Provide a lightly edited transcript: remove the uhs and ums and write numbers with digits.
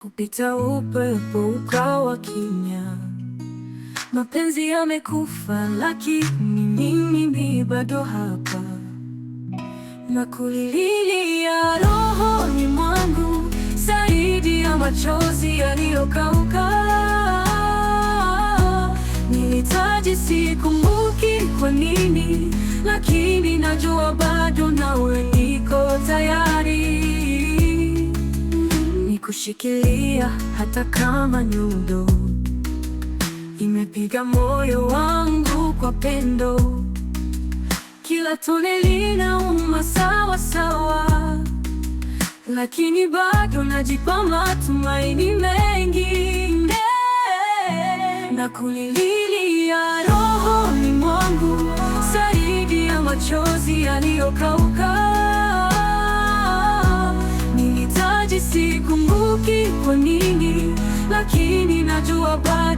Kupita upepo ukawa kimya, mapenzi yamekufa, lakini mimi bado hapa, nakulilia rohoni mwangu, zaidi ya machozi yaliyokauka. Nilitaji, sikumbuki kwa nini, lakini najua bado nawe niko tayari kushikilia, hata kama nyundo imepiga moyo wangu kwa pendo. Kila tone linauma sawa sawa, lakini bado najipa matumaini mengine. Nakulilia rohoni mwangu, zaidi ya machozi yaliyokauka. Sikumbuki kwa nini, lakini najua bado